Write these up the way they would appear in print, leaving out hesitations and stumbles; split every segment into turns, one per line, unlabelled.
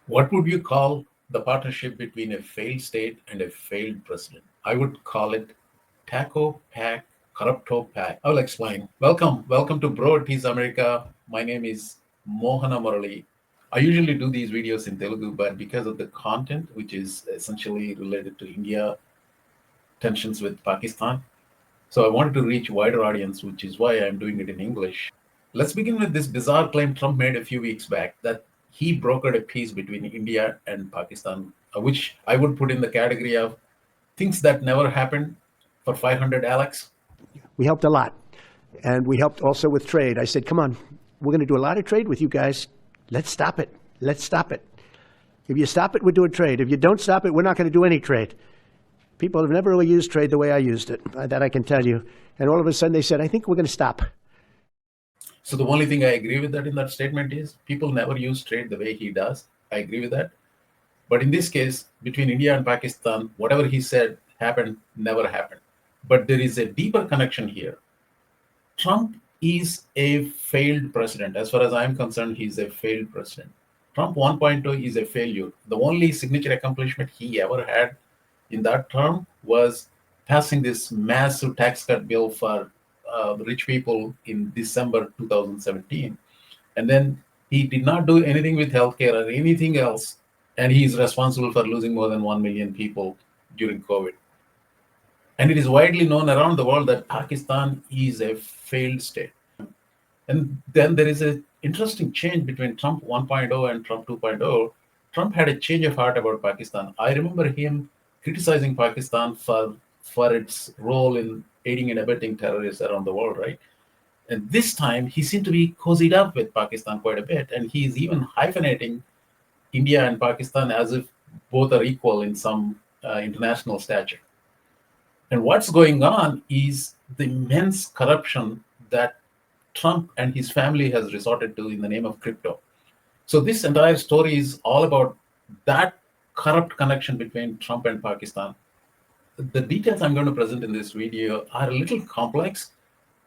What would you call the partnership between a failed state and a failed president? I would call it taco pack, corrupto pack. I will explain. Welcome to Bro Tease America. My name is Mohana Murali. I usually do these videos in Telugu, but because of the content, which is essentially related to India tensions with Pakistan, so I wanted to reach wider audience, which is why I'm doing it in English. Let's begin with this bizarre claim Trump made a few weeks back that he brokered a peace between India and Pakistan, which I would put in the category of things that never happened for 500 Alex.
We helped a lot. And we helped also with trade. I said, come on, we're going to do a lot of trade with you guys. Let's stop it. Let's stop it. If you stop it, we're doing trade. If you don't stop it, we're not going to do any trade. People have never really used trade the way I used it. That I can tell you. And all of a sudden they said, I think we're going to stop.
So the only thing I agree with that in that statement is people never use trade the way he does. I agree with that. But in this case, between India and Pakistan, whatever he said happened, never happened. But there is a deeper connection here. Trump is a failed president. As far as I'm concerned, he's a failed president. Trump 1.0 is a failure. The only signature accomplishment he ever had in that term was passing this massive tax cut bill for rich people in December 2017. And then he did not do anything with healthcare or anything else. And he is responsible for losing more than 1 million people during COVID. And it is widely known around the world that Pakistan is a failed state. And then there is an interesting change between Trump 1.0 and Trump 2.0. Trump had a change of heart about Pakistan. I remember him criticizing Pakistan for its role in aiding and abetting terrorists around the world, right? And this time he seemed to be cozied up with Pakistan quite a bit. And he's even hyphenating India and Pakistan as if both are equal in some international stature. And what's going on is the immense corruption that Trump and his family has resorted to in the name of crypto. So this entire story is all about that corrupt connection between Trump and Pakistan. The details I'm going to present in this video are a little complex.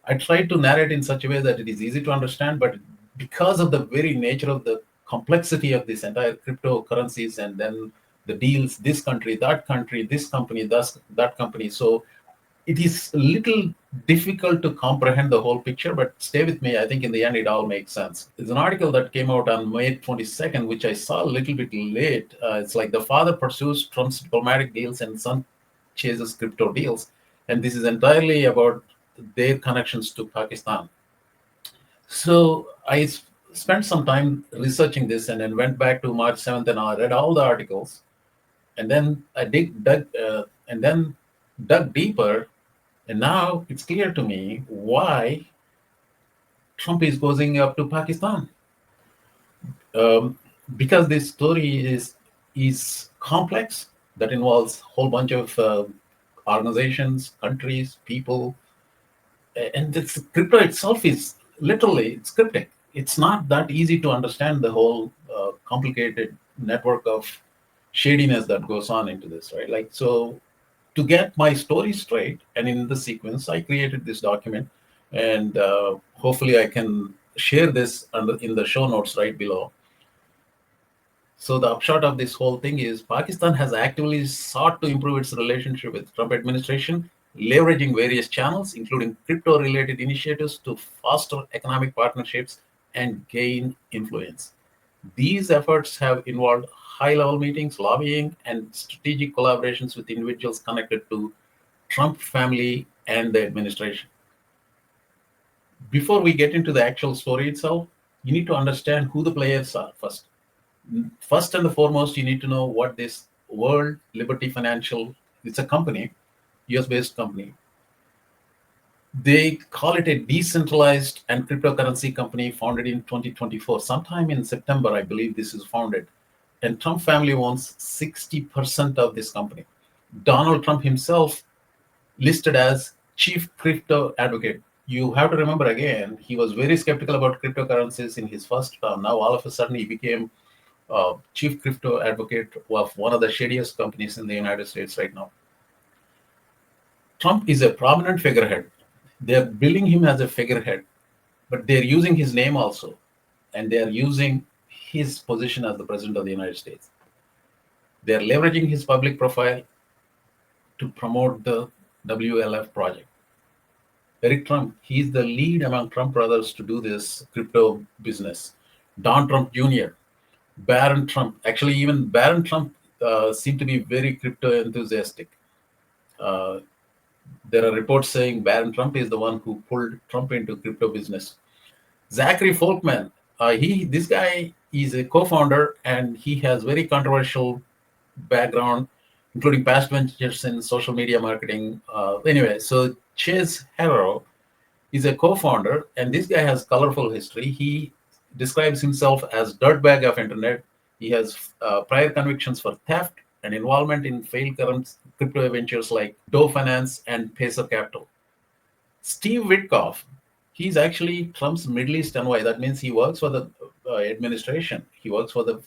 I tried to narrate in such a way that it is easy to understand, but because of the very nature of the complexity of this entire cryptocurrencies and then the deals, this country, this company, that company. So it is a little difficult to comprehend the whole picture, but stay with me. I think in the end, it all makes sense. There's an article that came out on May 22nd, which I saw a little bit late. It's like the father pursues Trump's diplomatic deals and son chases crypto deals. And this is entirely about their connections to Pakistan. So I spent some time researching this and then went back to March 7th and I read all the articles. And then I dug deeper. And now it's clear to me why Trump is going up to Pakistan. Because this story is complex, that involves a whole bunch of organizations, countries, people. And this crypto itself is literally, it's cryptic. It's not that easy to understand the whole complicated network of shadiness that goes on into this, right? Like, so to get my story straight and in the sequence, I created this document, and hopefully I can share this in the show notes right below. So the upshot of this whole thing is Pakistan has actively sought to improve its relationship with Trump administration, leveraging various channels, including crypto-related initiatives to foster economic partnerships and gain influence. These efforts have involved high-level meetings, lobbying, and strategic collaborations with individuals connected to Trump family and the administration. Before we get into the actual story itself, you need to understand who the players are first. First and the foremost, you need to know what this World Liberty Financial, it's a company, US-based company. They call it a decentralized and cryptocurrency company founded in 2024. Sometime in September, I believe this is founded. And Trump family owns 60% of this company. Donald Trump himself listed as chief crypto advocate. You have to remember again, he was very skeptical about cryptocurrencies in his first term. Now all of a sudden he became chief crypto advocate of one of the shadiest companies in the United States right now. Trump is a prominent figurehead. They're billing him as a figurehead, but they're using his name also. And they're using his position as the president of the United States. They're leveraging his public profile to promote the WLF project. Eric Trump, he's the lead among Trump brothers to do this crypto business. Don Trump Jr., Barron Trump, actually, even Barron Trump seemed to be very crypto enthusiastic. Uh, there are reports saying Barron Trump is the one who pulled Trump into crypto business. Zachary Folkman, this guy is a co-founder and he has very controversial background, including past ventures in social media marketing. Anyway, so Chase Harrow is a co-founder, and this guy has colorful history. He describes himself as dirtbag of internet. He has prior convictions for theft and involvement in failed crypto ventures like Doe Finance and Pacer Capital. Steve Witkoff, he's actually Trump's Middle East envoy. That means he works for the administration. He works for the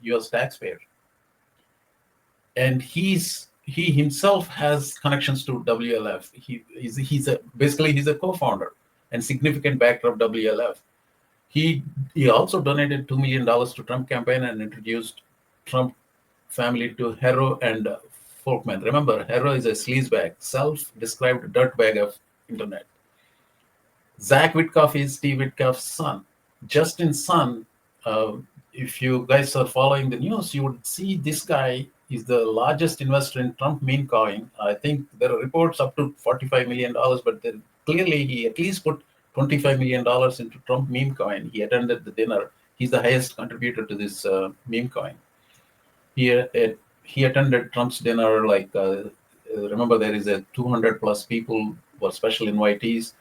U.S. taxpayer, and he himself has connections to WLF. He's a co-founder and significant backer of WLF. He also donated $2 million to Trump campaign and introduced Trump family to Harrow and Folkman. Remember, Harrow is a sleazebag, self-described dirtbag of internet. Zach Witkoff is Steve Witkoff's son. Justin's son, if you guys are following the news, you would see this guy is the largest investor in Trump meme coin. I think there are reports up to $45 million, but clearly he at least put $25 million into Trump meme coin. He attended the dinner. He's the highest contributor to this meme coin. He attended Trump's dinner. Remember, there is a 200 plus people were special invitees,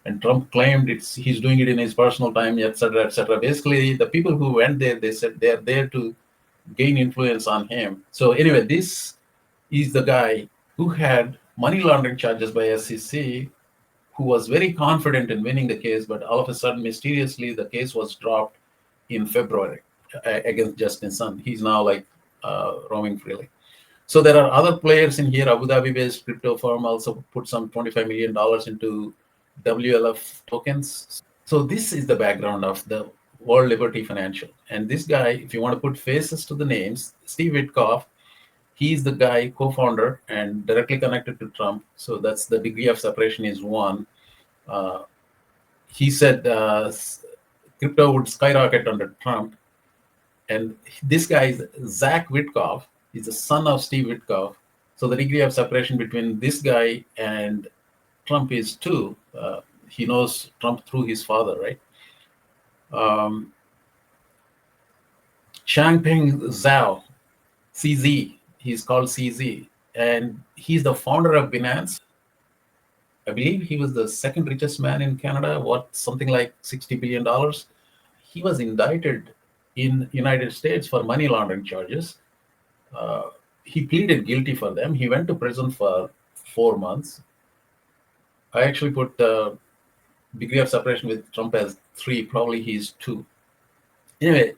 and Trump claimed he's doing it in his personal time, etc., etc. Basically, the people who went there, they said they're there to gain influence on him. So anyway, this is the guy who had money laundering charges by SEC, who was very confident in winning the case, but all of a sudden, mysteriously, the case was dropped in February against Justin's son. He's now roaming freely. So there are other players in here. Abu Dhabi-based crypto firm also put some $25 million into WLF tokens. So this is the background of the World Liberty Financial. And this guy, if you want to put faces to the names, Steve Witkoff, he's the guy, co-founder and directly connected to Trump. So that's the degree of separation is one. He said crypto would skyrocket under Trump. And this guy is Zach Witkoff. He's the son of Steve Witkoff. So the degree of separation between this guy and Trump is two. He knows Trump through his father, right? Changpeng Zhao, CZ, he's called CZ, and he's the founder of Binance. I believe he was the second richest man in Canada, something like $60 billion. He was indicted in United States for money laundering charges. He pleaded guilty for them. He went to prison for 4 months. I actually put degree of separation with Trump as 3, probably he's 2. Anyway,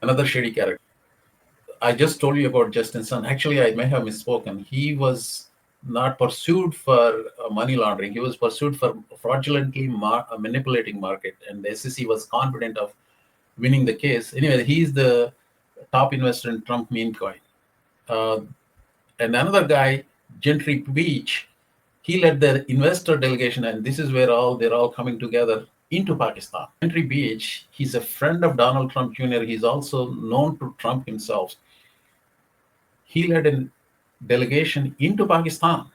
another shady character. I just told you about Justin Sun. Actually, I may have misspoken. He was not pursued for money laundering. He was pursued for fraudulently manipulating market, and the SEC was confident of winning the case. Anyway, he's the top investor in Trump meme coin. And another guy, Gentry Beach, he led the investor delegation, and this is where they're all coming together into Pakistan. Gentry Beach, he's a friend of Donald Trump Jr. He's also known to Trump himself. He led a delegation into Pakistan,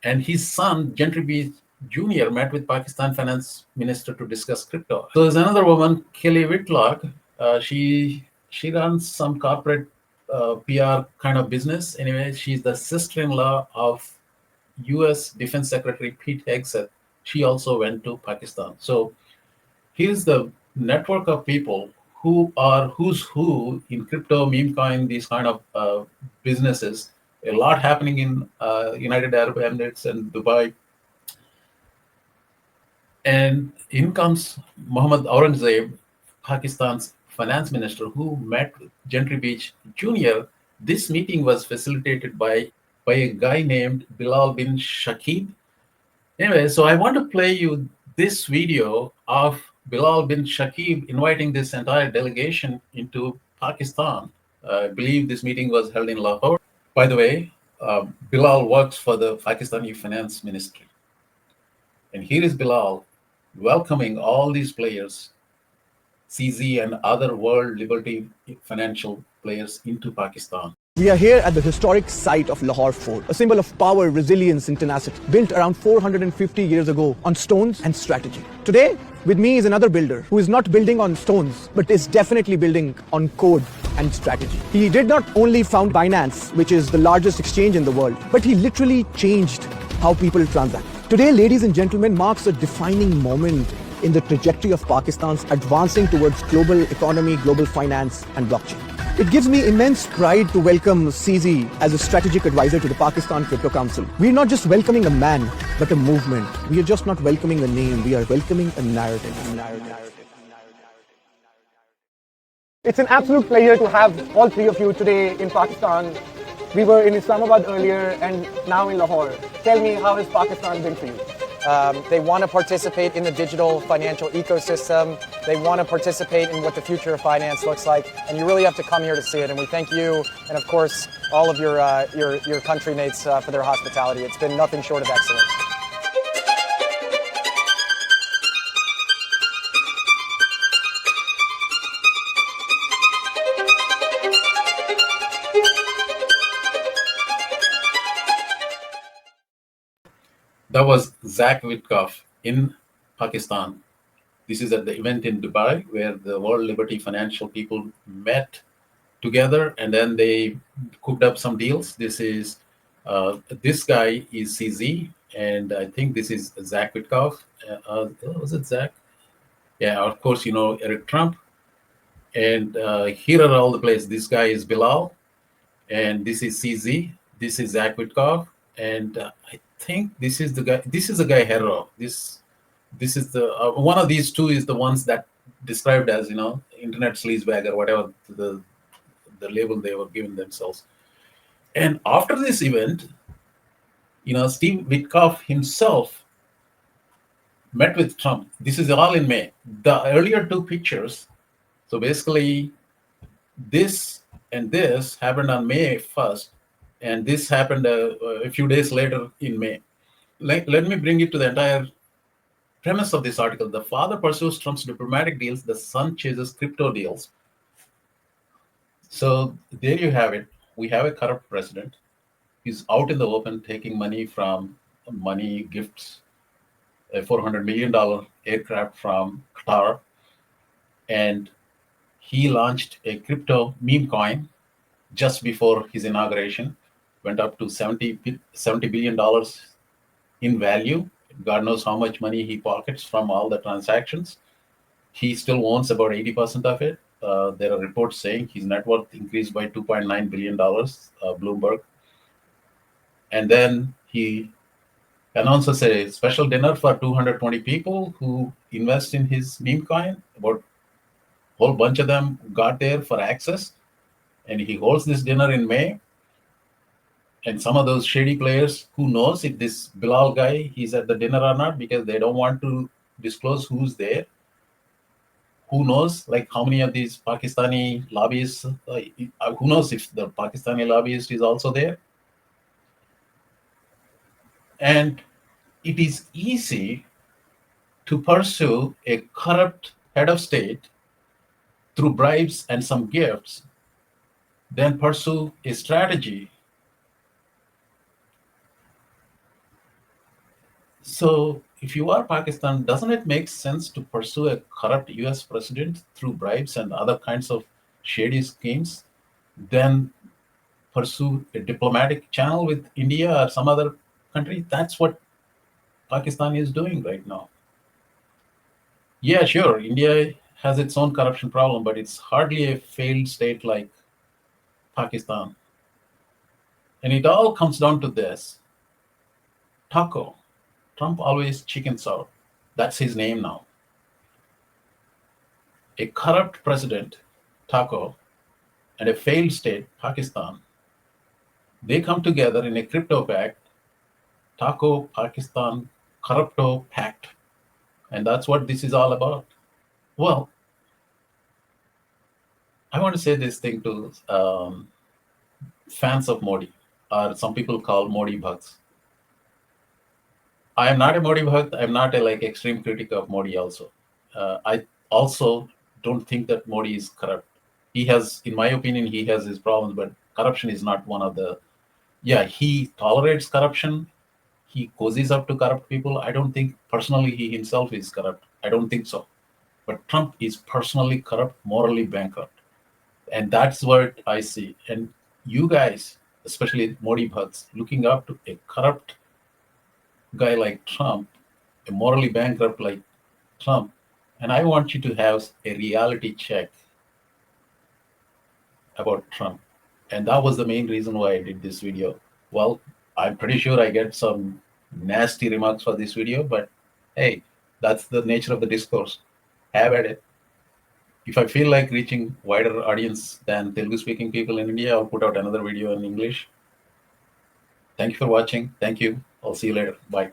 and his son, Gentry Beach Jr., met with Pakistan finance minister to discuss crypto. So there's another woman, Kelly Whitlock. She runs some corporate PR kind of business. Anyway, she's the sister-in-law of U.S. Defense Secretary Pete Hegseth. She also went to Pakistan. So here's the network of people who are who's who in crypto, meme coin, these kind of businesses. A lot happening in United Arab Emirates and Dubai. And in comes Mohammad Aurangzeb, Pakistan's finance minister, who met with Gentry Beach Jr. This meeting was facilitated by a guy named Bilal bin Shakib. Anyway, so I want to play you this video of Bilal bin Shakib inviting this entire delegation into Pakistan. I believe this meeting was held in Lahore. By the way, Bilal works for the Pakistani Finance Ministry. And here is Bilal welcoming all these players, CZ and other world liberty financial players, into Pakistan.
We are here at the historic site of Lahore Fort, a symbol of power, resilience, and tenacity, built around 450 years ago on stones and strategy. Today, with me is another builder who is not building on stones, but is definitely building on code and strategy. He did not only found Binance, which is the largest exchange in the world, but he literally changed how people transact. Today, ladies and gentlemen, marks a defining moment in the trajectory of Pakistan's advancing towards global economy, global finance, and blockchain. It gives me immense pride to welcome CZ as a strategic advisor to the Pakistan Crypto Council. We are not just welcoming a man, but a movement. We are just not welcoming a name, we are welcoming a narrative. It's an absolute pleasure to have all three of you today in Pakistan. We were in Islamabad earlier and now in Lahore. Tell me, how has Pakistan been for you?
They want to participate in the digital financial ecosystem. They want to participate in what the future of finance looks like. And you really have to come here to see it. And we thank you and, of course, all of your country mates for their hospitality. It's been nothing short of excellent.
That was Zach Witkoff in Pakistan. This is at the event in Dubai where the World Liberty Financial people met together and then they cooked up some deals. This guy is CZ, and I think this is Zach Witkoff. Was it Zach? Yeah, of course, you know Eric Trump. And here are all the players. This guy is Bilal, and this is CZ. This is Zach Witkoff, and I think this is the guy. This is the guy Hero. This is the one of these two is the ones that described as internet sleazebag or whatever the label they were giving themselves. And after this event, Steve Witkoff himself met with Trump. This is all in May. The earlier two pictures, so basically this and this happened on May 1st, and this happened a few days later in May. Let me bring you to the entire premise of this article. The father pursues Trump's diplomatic deals, the son chases crypto deals. So there you have it. We have a corrupt president. He's out in the open taking money gifts, a $400 million aircraft from Qatar. And he launched a crypto meme coin just before his inauguration, went up to $70 billion in value. God knows how much money he pockets from all the transactions. He still owns about 80% of it. There are reports saying his net worth increased by $2.9 billion, Bloomberg. And then he announces a special dinner for 220 people who invest in his meme coin. About a whole bunch of them got there for access. And he holds this dinner in May. And some of those shady players, who knows if this Bilal guy, he's at the dinner or not, because they don't want to disclose who's there. Who knows, like how many of these Pakistani lobbyists, who knows if the Pakistani lobbyist is also there. And it is easy to pursue a corrupt head of state through bribes and some gifts, then pursue a strategy. So if you are Pakistan, doesn't it make sense to pursue a corrupt US president through bribes and other kinds of shady schemes, then pursue a diplomatic channel with India or some other country? That's what Pakistan is doing right now. Yeah, sure, India has its own corruption problem, but it's hardly a failed state like Pakistan. And it all comes down to this. Taco. Trump always chickens out. That's his name now. A corrupt president, Taco, and a failed state, Pakistan, they come together in a crypto pact, Taco Pakistan Corrupto Pact. And that's what this is all about. Well, I want to say this thing to fans of Modi, or some people call Modi bugs. I am not a Modi bhakt. I'm not a like extreme critic of Modi. Also, I also don't think that Modi is corrupt. He has, in my opinion, he has his problems, but corruption is not one of the. Yeah, he tolerates corruption. He cozies up to corrupt people. I don't think personally he himself is corrupt. I don't think so. But Trump is personally corrupt, morally bankrupt, and that's what I see. And you guys, especially Modi bhakts, looking up to a corrupt guy like Trump, a morally bankrupt like Trump, and I want you to have a reality check about Trump. And that was the main reason why I did this video. Well, I'm pretty sure I get some nasty remarks for this video, but hey, that's the nature of the discourse. Have at it. If I feel like reaching wider audience than Telugu speaking people in India, I'll put out another video in English. Thank you for watching. Thank you. I'll see you later. Bye.